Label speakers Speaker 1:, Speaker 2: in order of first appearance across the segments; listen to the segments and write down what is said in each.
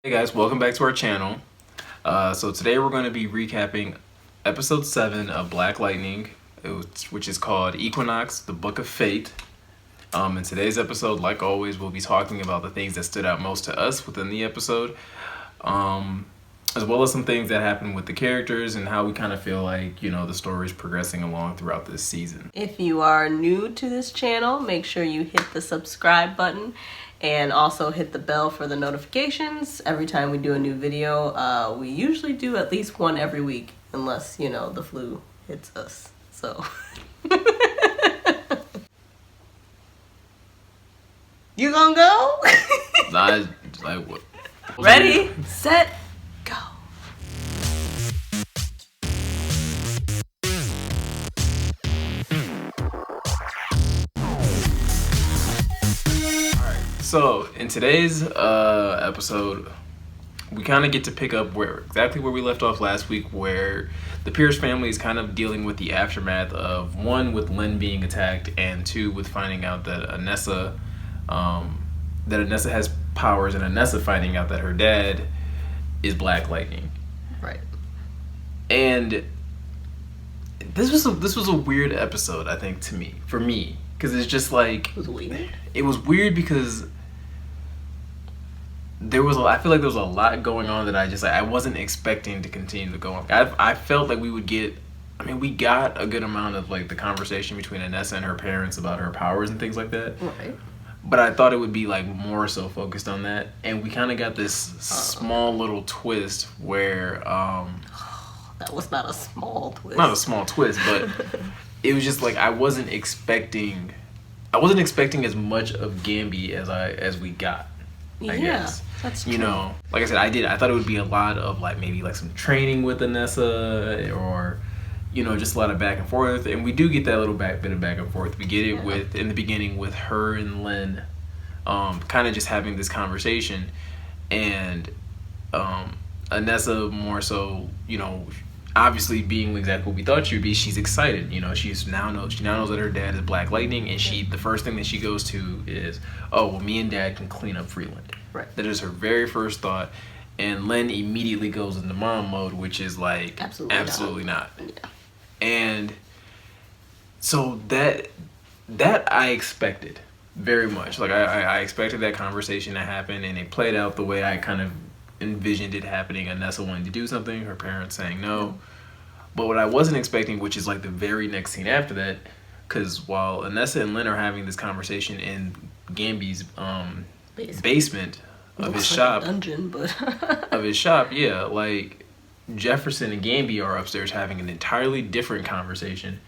Speaker 1: Hey guys, welcome back to our channel. So today we're going to be recapping episode 7 of Black Lightning, which is called Equinox, the Book of Fate. In today's episode, like always, we'll be talking about the things that stood out most to us within the episode, as well as some things that happened with the characters and how we kind of feel like, the story's progressing along throughout this season.
Speaker 2: If you are new to this channel, make sure you hit the subscribe button and also hit the bell for the notifications every time we do a new video. We usually do at least one every week, unless, the flu hits us. So. You gonna go?
Speaker 1: What?
Speaker 2: Ready, set, go.
Speaker 1: So in today's episode, we kind of get to pick up exactly where we left off last week, where the Pierce family is kind of dealing with the aftermath of, one, with Lynn being attacked, and two, with finding out that Anessa has powers, and Anessa finding out that her dad is Black Lightning.
Speaker 2: Right.
Speaker 1: And this was a weird episode, I think, for me, because it's just like,
Speaker 2: It was weird.
Speaker 1: It was weird because I feel like there was a lot going on that I wasn't expecting to continue to go on. I felt like we got a good amount of like the conversation between Anessa and her parents about her powers and things like that.
Speaker 2: Right.
Speaker 1: But I thought it would be like more so focused on that, and we kind of got this small little twist where
Speaker 2: That was not a small twist.
Speaker 1: not a small twist, but it was just like I wasn't expecting as much of Gambi as we got. I guess.
Speaker 2: That's true.
Speaker 1: Like I said, I thought it would be a lot of like maybe like some training with Anessa, or just a lot of back and forth, and we do get that little bit of back and forth. We get it in the beginning with her and Lynn, kind of just having this conversation, and Anessa more so, obviously being exactly what we thought she would be. She's excited. She now knows that her dad is Black Lightning, and the first thing that she goes to is, oh well, me and Dad can clean up Freeland.
Speaker 2: Right.
Speaker 1: That is her very first thought, and Lynn immediately goes into mom mode, which is like absolutely not.
Speaker 2: Yeah.
Speaker 1: And so that I expected very much. Like I expected that conversation to happen, and it played out the way I kind of envisioned it happening. Anessa wanting to do something, her parents saying no. But what I wasn't expecting, which is like the very next scene after that, because while Anessa and Lynn are having this conversation in Gambi's basement of his shop,
Speaker 2: dungeon, but
Speaker 1: yeah, like Jefferson and Gambi are upstairs having an entirely different conversation,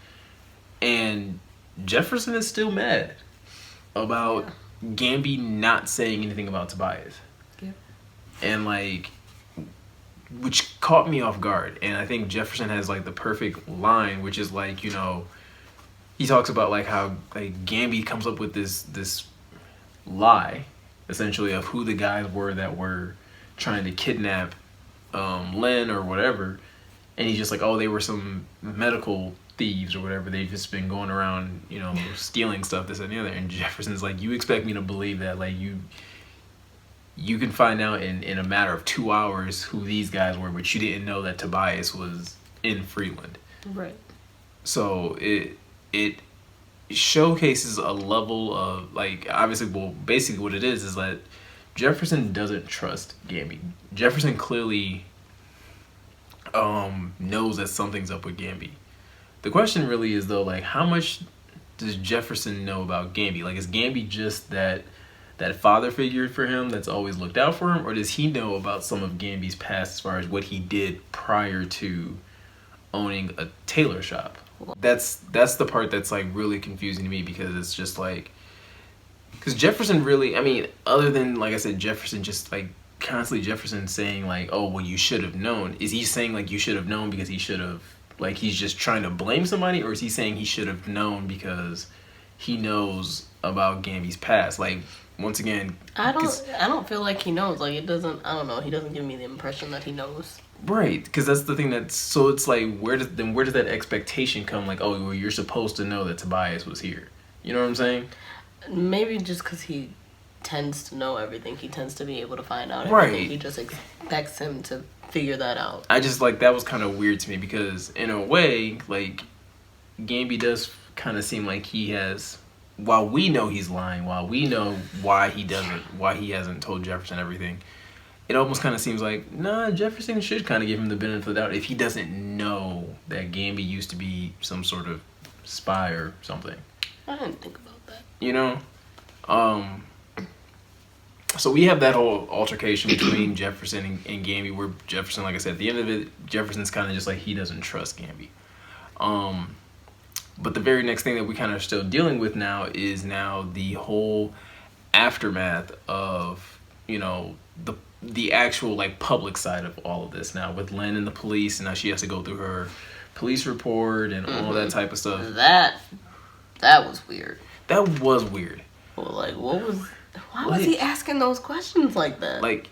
Speaker 1: and Jefferson is still mad about Gambi not saying anything about Tobias. And like, which caught me off guard. And I think Jefferson has like the perfect line, which is like, he talks about like how like Gambi comes up with this lie, essentially, of who the guys were that were trying to kidnap Lynn or whatever. And he's just like, oh, they were some medical thieves or whatever. They've just been going around, stealing stuff, this and the other. And Jefferson's like, you expect me to believe that? Like, you can find out in a matter of 2 hours who these guys were, but you didn't know that Tobias was in Freeland.
Speaker 2: Right.
Speaker 1: So it showcases a level of like, obviously, well, basically what it is that Jefferson doesn't trust Gambi. Jefferson clearly knows that something's up with Gambi. The question really is though, like, how much does Jefferson know about Gambi? Like, is Gambi just that father figure for him that's always looked out for him, or does he know about some of Gambi's past as far as what he did prior to owning a tailor shop? That's the part that's like really confusing to me, because it's just like, because Jefferson really, I mean, other than like I said, Jefferson just like constantly Jefferson saying like, oh well, you should have known. Is he saying like you should have known because he should have, like, he's just trying to blame somebody, or is he saying he should have known because he knows about Gambi's past? Like, once again,
Speaker 2: I don't feel like he knows. Like, it doesn't. I don't know. He doesn't give me the impression that he knows.
Speaker 1: Right, because that's the thing so it's like, where does that expectation come? Like, oh, well, you're supposed to know that Tobias was here. You know what I'm saying?
Speaker 2: Maybe just because he tends to know everything. He tends to be able to find out
Speaker 1: Right.
Speaker 2: everything. He just expects him to figure that out.
Speaker 1: I just like that was kind of weird to me because in a way, like Gamby does kind of seem like he has. While we know he's lying, while we know why he hasn't told Jefferson everything, it almost kind of seems like, nah, Jefferson should kind of give him the benefit of the doubt if he doesn't know that Gamby used to be some sort of spy or something.
Speaker 2: I didn't think about that.
Speaker 1: You know? So we have that whole altercation between Jefferson and Gamby where Jefferson, like I said, at the end of it, Jefferson's kind of just like he doesn't trust Gamby. But the very next thing that we kind of are still dealing with now is now the whole aftermath of, you know, the actual like public side of all of this now with Lynn and the police, and now she has to go through her police report and all that type of stuff.
Speaker 2: That was weird.
Speaker 1: That was weird.
Speaker 2: Well, like, why was he asking those questions like that?
Speaker 1: Like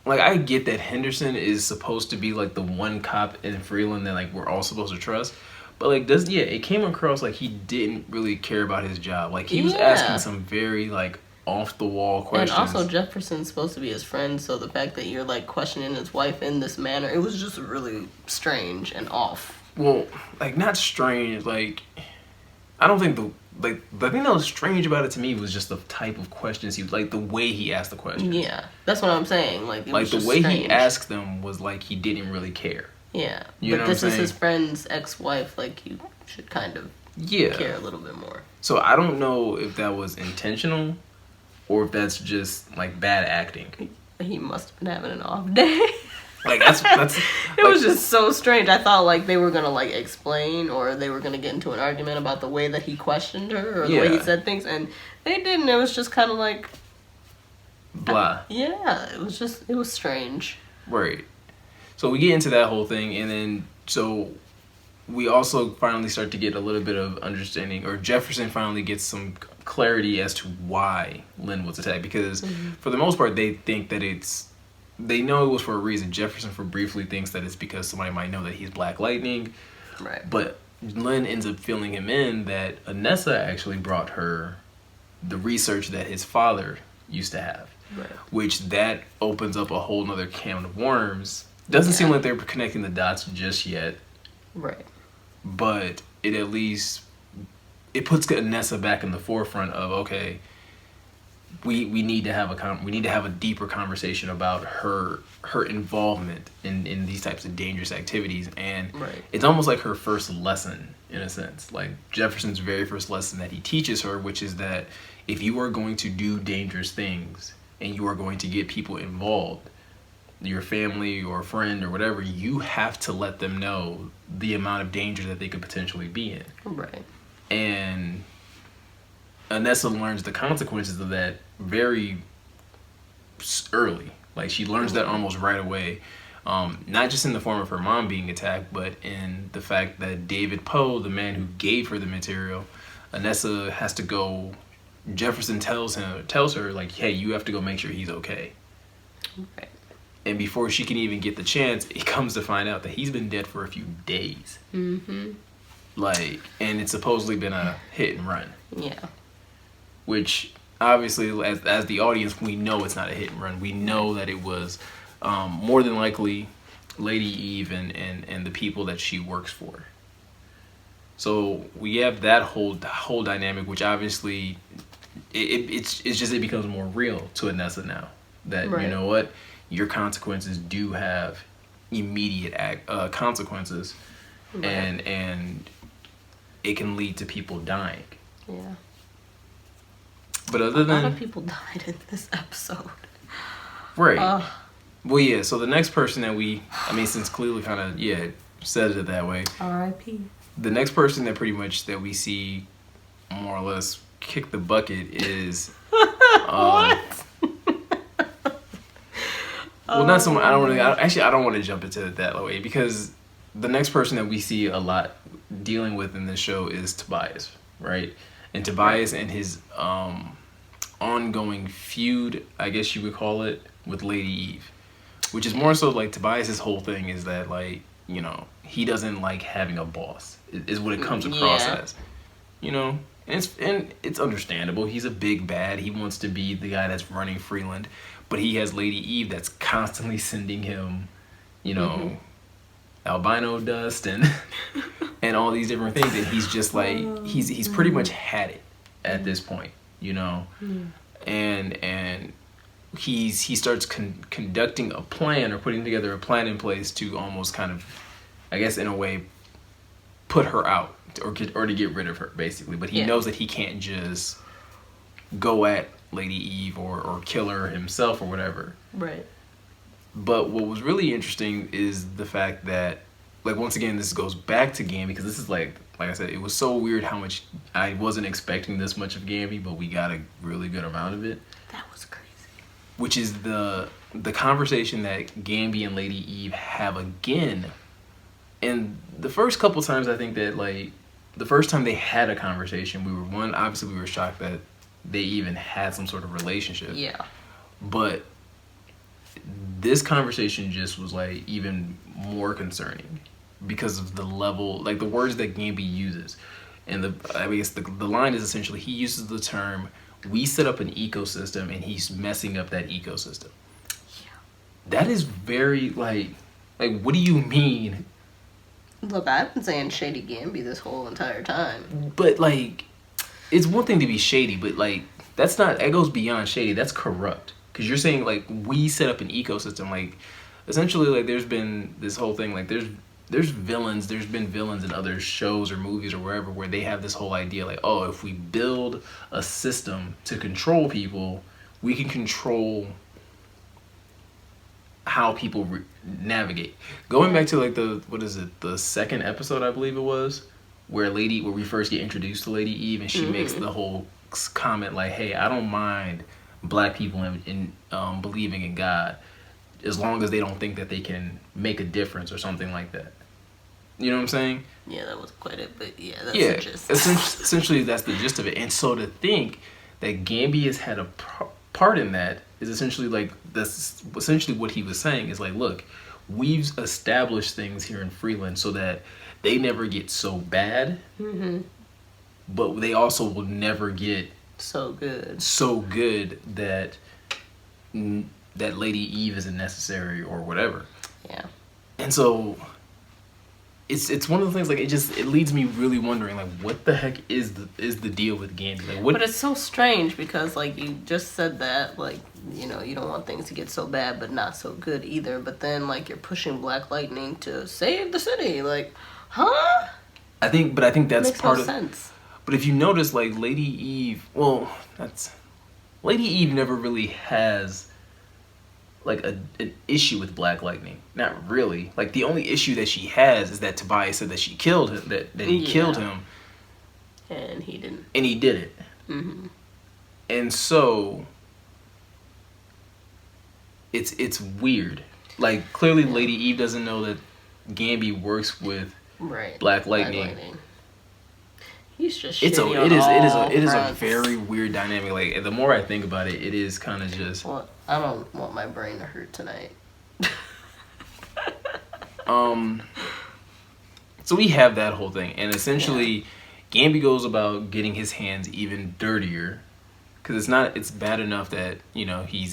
Speaker 1: I get that Henderson is supposed to be like the one cop in Freeland that like we're all supposed to trust. But like it came across like he didn't really care about his job. Like he was asking some very like off the wall questions.
Speaker 2: And also Jefferson's supposed to be his friend, so the fact that you're like questioning his wife in this manner, it was just really strange and off.
Speaker 1: Well, like not strange, like I don't think the thing that was strange about it to me was just the type of questions the way he asked the questions.
Speaker 2: Yeah. That's what I'm saying. Like it was
Speaker 1: the
Speaker 2: just
Speaker 1: way
Speaker 2: strange.
Speaker 1: he asked them was like he didn't really care.
Speaker 2: Yeah,
Speaker 1: you know
Speaker 2: but this is his friend's ex-wife. Like, you should kind of care a little bit more.
Speaker 1: So I don't know if that was intentional or if that's just like bad acting.
Speaker 2: He must have been having an off day.
Speaker 1: Like that's
Speaker 2: it was just so strange. I thought like they were gonna like explain or they were gonna get into an argument about the way that he questioned her or the way he said things, and they didn't. It was just kind of like
Speaker 1: blah.
Speaker 2: Yeah, it was strange.
Speaker 1: Right. So we get into that whole thing, and then so we also finally start to get a little bit of understanding, or Jefferson finally gets some clarity as to why Lynn was attacked, because for the most part they think that they know it was for a reason. Jefferson for briefly thinks that it's because somebody might know that he's Black Lightning,
Speaker 2: right?
Speaker 1: But Lynn ends up filling him in that Anessa actually brought her the research that his father used to have,
Speaker 2: right? Which
Speaker 1: that opens up a whole nother can of worms. Doesn't seem like they're connecting the dots just yet. Right. But it at least puts Anessa back in the forefront of, okay, we need to have a deeper conversation about her involvement in these types of dangerous activities, and it's almost like her first lesson in a sense, like Jefferson's very first lesson that he teaches her, which is that if you are going to do dangerous things and you are going to get people involved, your family or a friend or whatever, you have to let them know the amount of danger that they could potentially be in. Right. And Anessa learns the consequences of that very early. Like she learns that almost right away. Not just in the form of her mom being attacked, but in the fact that David Poe, the man who gave her the material, Anessa has to go. Jefferson tells her like, hey, you have to go make sure he's okay. Right. And before she can even get the chance, it comes to find out that he's been dead for a few days. Mm-hmm. Like, and it's supposedly been a hit and run. Yeah. Which, obviously, as the audience, we know it's not a hit and run. We know that it was more than likely Lady Eve and the people that she works for. So we have that whole dynamic, which obviously it becomes more real to Anessa now. That, you know what? Your consequences do have immediate consequences, and it can lead to people dying. Yeah. But other than
Speaker 2: a lot of people died in this episode.
Speaker 1: Right. Well, yeah. So the next person that since Cleveland kind of said it that way.
Speaker 2: R.I.P.
Speaker 1: The next person that we see more or less kick the bucket is
Speaker 2: what?
Speaker 1: Well, not so much. I don't want to jump into it that way, because the next person that we see a lot dealing with in this show is Tobias, right? And Tobias and his ongoing feud, I guess you would call it, with Lady Eve, which is more so like Tobias's whole thing is that, like, you know, he doesn't like having a boss, is what it comes across as, you know. and it's understandable. He's a big bad. He wants to be the guy that's running Freeland, but he has Lady Eve that's constantly sending him, you know, albino dust and and all these different things. And he's just like he's pretty much had it at this point, you know, and he starts conducting a plan or putting together a plan in place to almost kind of, I guess in a way, put her out or to get rid of her basically. But he knows that he can't just go at Lady Eve or kill her himself or whatever.
Speaker 2: Right.
Speaker 1: But what was really interesting is the fact that, like, once again, this goes back to Gamby, because this is like I said, it was so weird how much I wasn't expecting this much of Gamby, but we got a really good amount of it.
Speaker 2: That was crazy.
Speaker 1: Which is the conversation that Gamby and Lady Eve have again. And the first couple times, I think that, like, the first time they had a conversation, obviously we were shocked that they even had some sort of relationship.
Speaker 2: Yeah.
Speaker 1: But this conversation just was, like, even more concerning because of the level, like, the words that Gamby uses. And I guess the line is essentially, he uses the term, we set up an ecosystem and he's messing up that ecosystem.
Speaker 2: Yeah.
Speaker 1: That is very, like, what do you mean?
Speaker 2: Look, I've been saying shady Gamby this whole entire time.
Speaker 1: But, like, it's one thing to be shady, but, like, that goes beyond shady. That's corrupt. Because you're saying, like, we set up an ecosystem. Like, essentially, like, there's been this whole thing, like, there's been villains in other shows or movies or wherever where they have this whole idea, like, oh, if we build a system to control people, we can control how people navigate. Going back to, like, the second episode, I believe it was, where we first get introduced to Lady Eve, and she makes the whole comment, like, hey, I don't mind black people in believing in God as long as they don't think that they can make a difference or something like that. You know what I'm saying?
Speaker 2: Yeah, that was quite it, but yeah, that's the gist.
Speaker 1: Essentially that's the gist of it. And so to think that Gamby has had a part in that is essentially, like, that's essentially what he was saying is, like, look, we've established things here in Freeland so that they never get so bad, but they also will never get so good that Lady Eve isn't necessary or whatever.
Speaker 2: Yeah.
Speaker 1: And so it's one of the things, like, it leads me really wondering, like, what the heck is the deal with Gamby? Like, what?
Speaker 2: But it's so strange because, like, you just said that, like, you know, you don't want things to get so bad but not so good either, but then, like, you're pushing Black Lightning to save the city, like, huh?
Speaker 1: I think that's
Speaker 2: makes
Speaker 1: part
Speaker 2: no
Speaker 1: of
Speaker 2: sense.
Speaker 1: But if you notice, like, Lady Eve never really has, like, an issue with Black Lightning. Not really. Like, the only issue that she has is that Tobias said that she killed him, that he killed him.
Speaker 2: And he didn't.
Speaker 1: And he did it. And so it's weird. Like, clearly Lady Eve doesn't know that Gamby works with Black Lightning.
Speaker 2: He's just
Speaker 1: it is a very weird dynamic. Like, the more I think about it, it is kind of just.
Speaker 2: Well, I don't want my brain to hurt tonight.
Speaker 1: So we have that whole thing, and essentially, Gamby goes about getting his hands even dirtier, because it's bad enough that, you know, he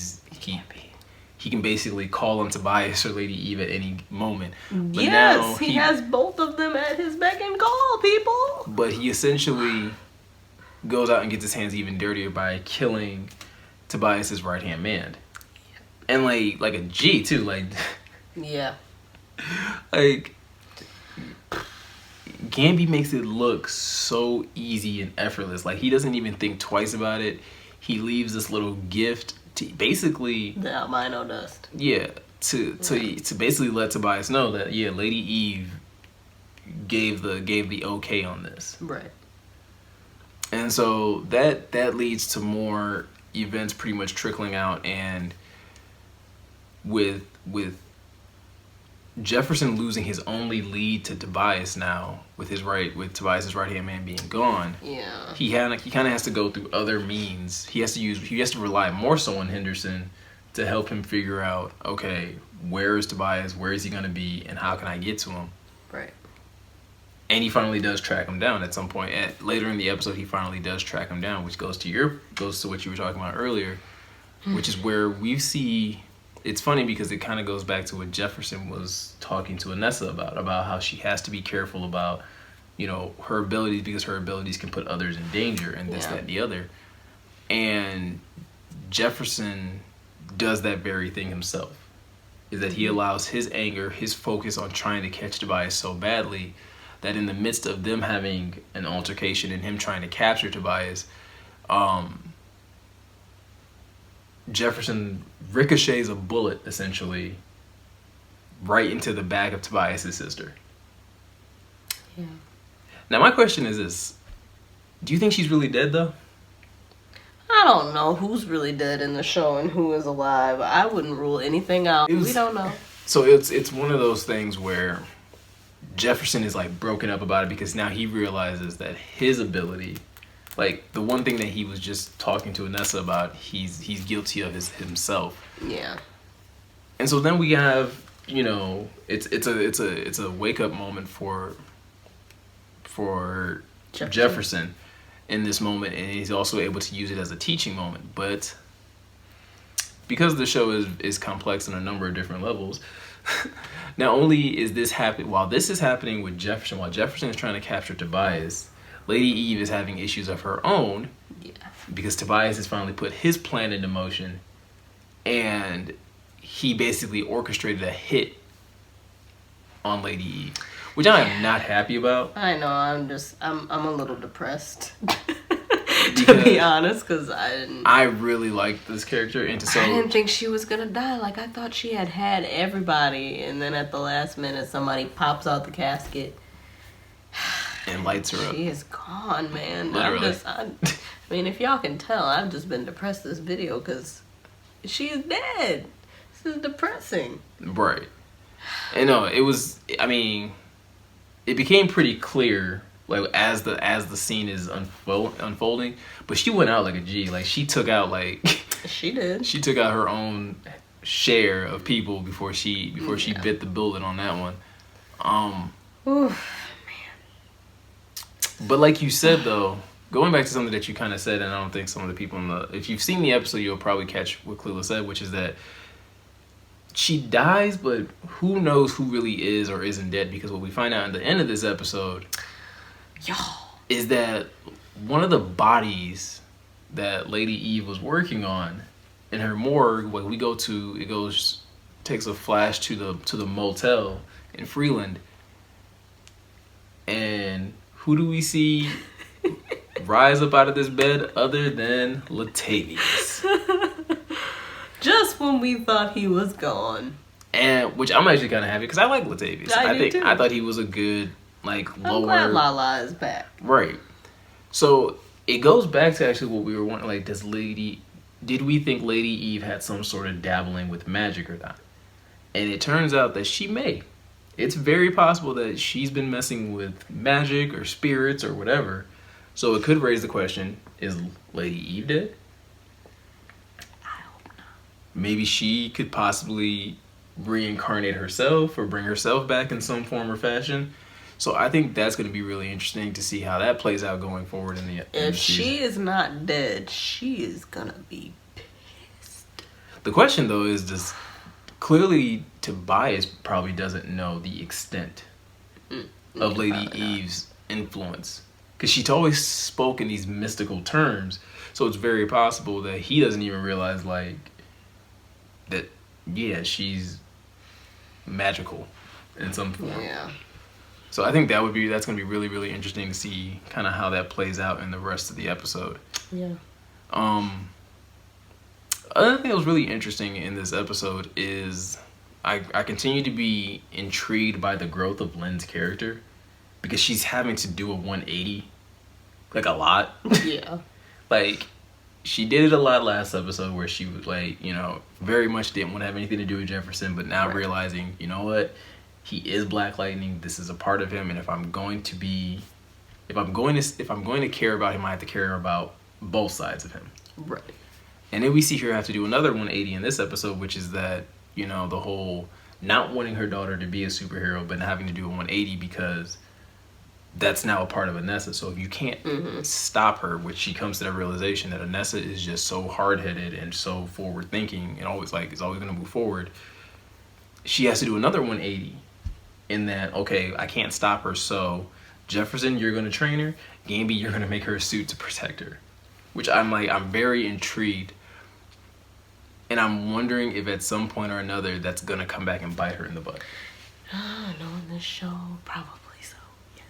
Speaker 1: can basically call on Tobias or Lady Eve at any moment. But now
Speaker 2: he has both of them at his beck and call, people.
Speaker 1: But he essentially goes out and gets his hands even dirtier by killing Tobias's right-hand man. And, like a G, too. Like,
Speaker 2: yeah.
Speaker 1: Like, Gamby makes it look so easy and effortless. Like, he doesn't even think twice about it. He leaves this little gift to basically
Speaker 2: the albino dust.
Speaker 1: Yeah, to basically let Tobias know that Lady Eve gave the okay on this.
Speaker 2: Right.
Speaker 1: And so that leads to more events pretty much trickling out, and with Jefferson losing his only lead to Tobias now, with Tobias's right-hand man being gone.
Speaker 2: Yeah.
Speaker 1: He kind of has to go through other means. He has to rely more so on Henderson to help him figure out, okay, where is Tobias, where is he going to be, and how can I get to him?
Speaker 2: Right.
Speaker 1: And he finally does track him down at some point. Later in the episode, he finally does track him down, which goes to what you were talking about earlier, which is where we see. It's funny because it kind of goes back to what Jefferson was talking to Anessa about how she has to be careful about, her abilities, because her abilities can put others in danger and this, that, and the other. And Jefferson does that very thing himself. Is that he allows his anger, his focus on trying to catch Tobias so badly that in the midst of them having an altercation and him trying to capture Tobias, Jefferson ricochets a bullet essentially right into the back of Tobias' sister.
Speaker 2: Yeah.
Speaker 1: Now my question is this: do you think she's really dead though?
Speaker 2: I don't know who's really dead in the show and who is alive. I wouldn't rule anything out. We don't know.
Speaker 1: So it's one of those things where Jefferson is like broken up about it because now he realizes that his ability, like the one thing that he was just talking to Anessa about, he's guilty of himself.
Speaker 2: Yeah. And
Speaker 1: so then we have, it's a wake up moment for Jefferson in this moment, and he's also able to use it as a teaching moment. But because the show is complex on a number of different levels, not only is this happening while this is happening with Jefferson, while Jefferson is trying to capture Tobias, Lady Eve is having issues of her own.
Speaker 2: Yeah.
Speaker 1: Because Tobias has finally put his plan into motion, and he basically orchestrated a hit on Lady Eve, which I am not happy about.
Speaker 2: I know. I'm a little depressed. To be honest, because
Speaker 1: I really liked this character, and
Speaker 2: I didn't think she was gonna die. Like, I thought she had everybody, and then at the last minute, somebody pops out the casket
Speaker 1: and lights her up.
Speaker 2: She is gone, man.
Speaker 1: Literally.
Speaker 2: I mean, if y'all can tell, I've just been depressed this video because she is dead. This is depressing.
Speaker 1: Right. And no, it was. I mean, it became pretty clear. Like as the scene is unfolding, but she went out like a G. Like she took out
Speaker 2: she did.
Speaker 1: She took out her own share of people before she bit the bullet on that one.
Speaker 2: Oof, man.
Speaker 1: But like you said though, going back to something that you kind of said, and I don't think some of the people if you've seen the episode, you'll probably catch what Clella said, which is that she dies, but who knows who really is or isn't dead? Because what we find out at the end of this episode. Is that one of the bodies that Lady Eve was working on in her morgue? When we go to, takes a flash to the motel in Freeland, and who do we see rise up out of this bed other than Latavius?
Speaker 2: Just when we thought he was gone,
Speaker 1: and which I'm actually kind of happy because I like Latavius. I thought he was a good. Like lower.
Speaker 2: I'm glad Lala is back.
Speaker 1: Right. So it goes back to actually what we were wondering. Like, did we think Lady Eve had some sort of dabbling with magic or not? And it turns out that she may. It's very possible that she's been messing with magic or spirits or whatever. So it could raise the question: is Lady Eve dead?
Speaker 2: I hope not.
Speaker 1: Maybe she could possibly reincarnate herself or bring herself back in some form or fashion. So I think that's going to be really interesting to see how that plays out going forward in the
Speaker 2: If
Speaker 1: season.
Speaker 2: she is not dead, she is going to be pissed.
Speaker 1: The question, though, is clearly Tobias probably doesn't know the extent of Lady Eve's influence. Because she's always spoke in these mystical terms. So it's very possible that he doesn't even realize, that, she's magical in some form.
Speaker 2: Yeah.
Speaker 1: So I think that's going to be really, really interesting to see kind of how that plays out in the rest of the episode.
Speaker 2: Yeah.
Speaker 1: Another thing that was really interesting in this episode is I continue to be intrigued by the growth of Lynn's character because she's having to do a 180, like a lot.
Speaker 2: Yeah.
Speaker 1: Like she did it a lot last episode where she was very much didn't want to have anything to do with Jefferson, but now realizing, you know what? He is Black Lightning. This is a part of him, and if I'm going to care about him, I have to care about both sides of him.
Speaker 2: Right.
Speaker 1: And then we see her have to do another 180 in this episode, which is that the whole not wanting her daughter to be a superhero, but having to do a 180 because that's now a part of Anessa. So if you can't stop her, which she comes to that realization that Anessa is just so hard-headed and so forward-thinking and always is always going to move forward, she has to do another 180 in that, okay, I can't stop her, so Jefferson, you're going to train her. Gamby, you're going to make her a suit to protect her. Which I'm very intrigued. And I'm wondering if at some point or another that's going to come back and bite her in the butt.
Speaker 2: Knowing this show, probably so, yes.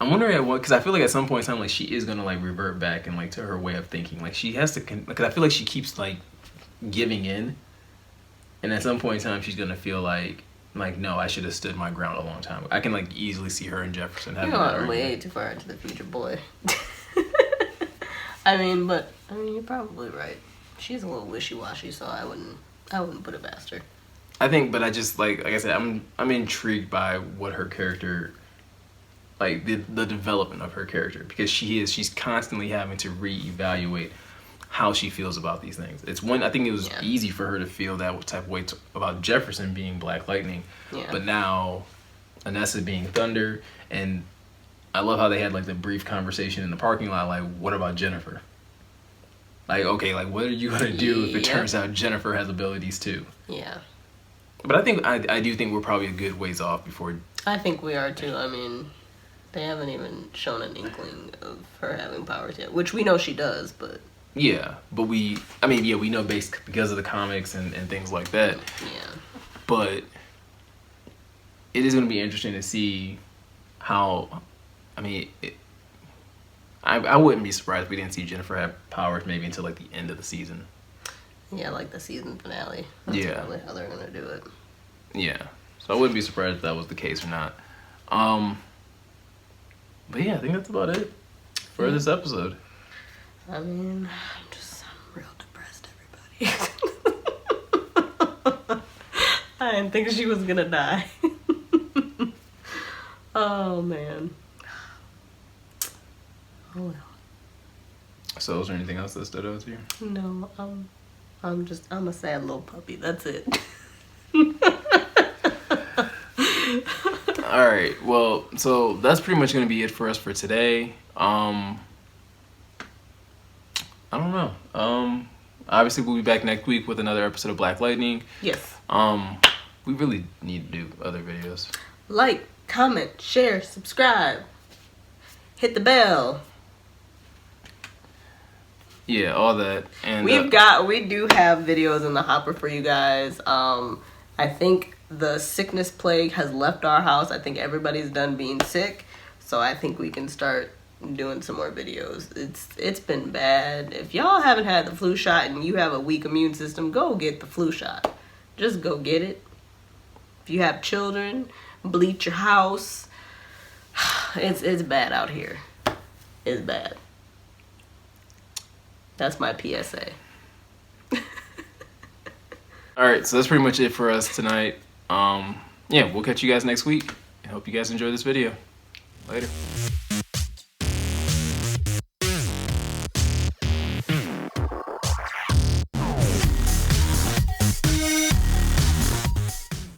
Speaker 1: I'm wondering at what, because I feel like at some point in time, like, she is going to, like, revert back and, like, to her way of thinking. Like, she has to, because I feel like she keeps, like, giving in. And at some point in time, she's going to feel like, no, I should have stood my ground a long time ago. I can, like, easily see her and Jefferson having that argument.
Speaker 2: Way too far into the future, boy. But you're probably right. She's a little wishy-washy, so I wouldn't put it past her.
Speaker 1: I think, but I just, like I said, I'm intrigued by what her character, like, the development of her character, because she's constantly having to reevaluate how she feels about these things. I think it was easy for her to feel that type of way about Jefferson being Black Lightning, but now Anessa being Thunder, and I love how they had, like, the brief conversation in the parking lot, like, what about Jennifer? Like, okay, like, what are you gonna do if it turns out Jennifer has abilities too?
Speaker 2: Yeah.
Speaker 1: But I do think we're probably a good ways off before.
Speaker 2: I think we are too. They haven't even shown an inkling of her having powers yet, which we know she does, but.
Speaker 1: Yeah, but we know because of the comics and things like that.
Speaker 2: Yeah.
Speaker 1: But it is going to be interesting to see how. I wouldn't be surprised if we didn't see Jennifer have powers maybe until, like, the end of the season.
Speaker 2: Yeah, like the season finale. That's probably how they're gonna do it.
Speaker 1: Yeah, so I wouldn't be surprised if that was the case or not. But yeah, I think that's about it for this episode.
Speaker 2: I'm real depressed, everybody. I didn't think she was gonna die. Oh, man. Oh, well.
Speaker 1: So, is there anything else that stood out to you?
Speaker 2: No, I'm a sad little puppy. That's it.
Speaker 1: Alright, well, so that's pretty much going to be it for us for today. I don't know. Obviously, we'll be back next week with another episode of Black Lightning.
Speaker 2: Yes.
Speaker 1: We really need to do other videos.
Speaker 2: Like, comment, share, subscribe. Hit the bell.
Speaker 1: Yeah, all that. And
Speaker 2: we do have videos in the hopper for you guys. I think the sickness plague has left our house. I think everybody's done being sick, so I think we can start doing some more videos. It's been bad. If y'all haven't had the flu shot and you have a weak immune system, go get the flu shot. Just go get it. If you have children, bleach your house. It's bad out here. It's bad. That's my PSA.
Speaker 1: Alright, so that's pretty much it for us tonight. Yeah, we'll catch you guys next week. I hope you guys enjoy this video. Later.